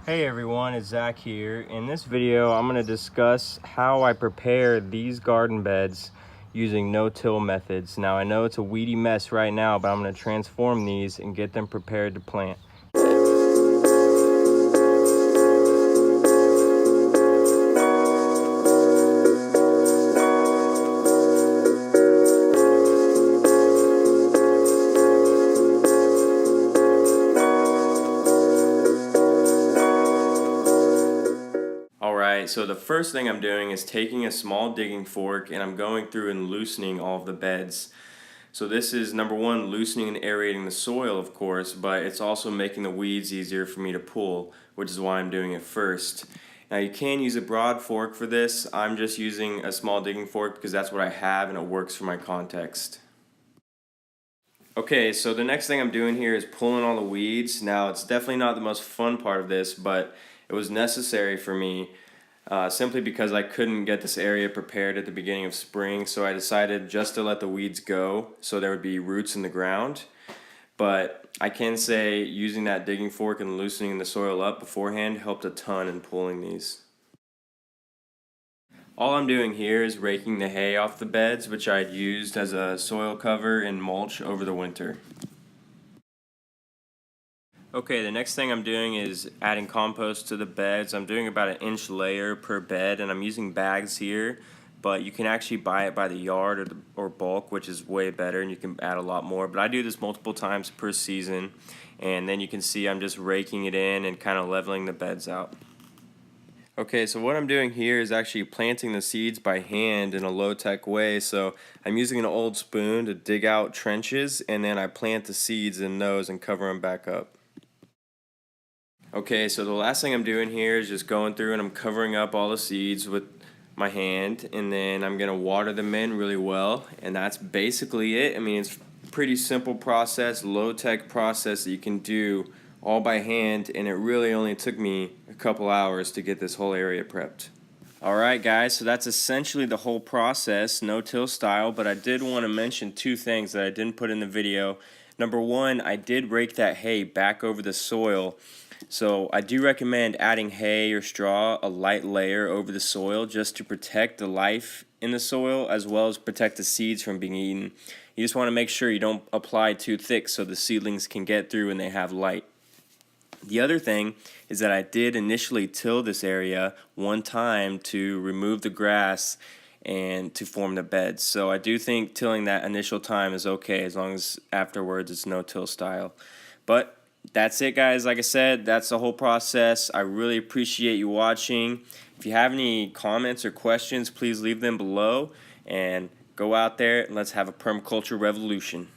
Hey everyone, it's Zach here. In this video, I'm going to discuss how I prepare these garden beds using no-till methods. Now, I know it's a weedy mess right now, but I'm going to transform these and get them prepared to plant. Alright, so the first thing I'm doing is taking a small digging fork and I'm going through and loosening all of the beds. So this is number one, loosening and aerating the soil, of course, but it's also making the weeds easier for me to pull, which is why I'm doing it first. Now you can use a broad fork for this. I'm just using a small digging fork because that's what I have and it works for my context. Okay, so the next thing I'm doing here is pulling all the weeds. Now it's definitely not the most fun part of this, but it was necessary for me simply because I couldn't get this area prepared at the beginning of spring, so I decided just to let the weeds go so there would be roots in the ground. But I can say using that digging fork and loosening the soil up beforehand helped a ton in pulling these. All I'm doing here is raking the hay off the beds, which I'd used as a soil cover and mulch over the winter. Okay, the next thing I'm doing is adding compost to the beds. I'm doing about an inch layer per bed, and I'm using bags here, but you can actually buy it by the yard or bulk, which is way better, and you can add a lot more. But I do this multiple times per season, and then you can see I'm just raking it in and kind of leveling the beds out. Okay, so what I'm doing here is actually planting the seeds by hand in a low-tech way. So I'm using an old spoon to dig out trenches, and then I plant the seeds in those and cover them back up. Okay, so the last thing I'm doing here is just going through and I'm covering up all the seeds with my hand, and then I'm going to water them in really well, and that's basically it. I mean, it's a pretty simple process, low-tech process that you can do all by hand, and it really only took me a couple hours to get this whole area prepped. Alright guys, so that's essentially the whole process, no-till style, but I did want to mention two things that I didn't put in the video. Number one, I did rake that hay back over the soil. So I do recommend adding hay or straw, a light layer over the soil, just to protect the life in the soil as well as protect the seeds from being eaten. You just want to make sure you don't apply too thick so the seedlings can get through and they have light. The other thing is that I did initially till this area one time to remove the grass and to form the beds. So I do think tilling that initial time is okay as long as afterwards it's no-till style. But that's it guys, like I said, that's the whole process. I really appreciate you watching. If you have any comments or questions, please leave them below and go out there and let's have a permaculture revolution.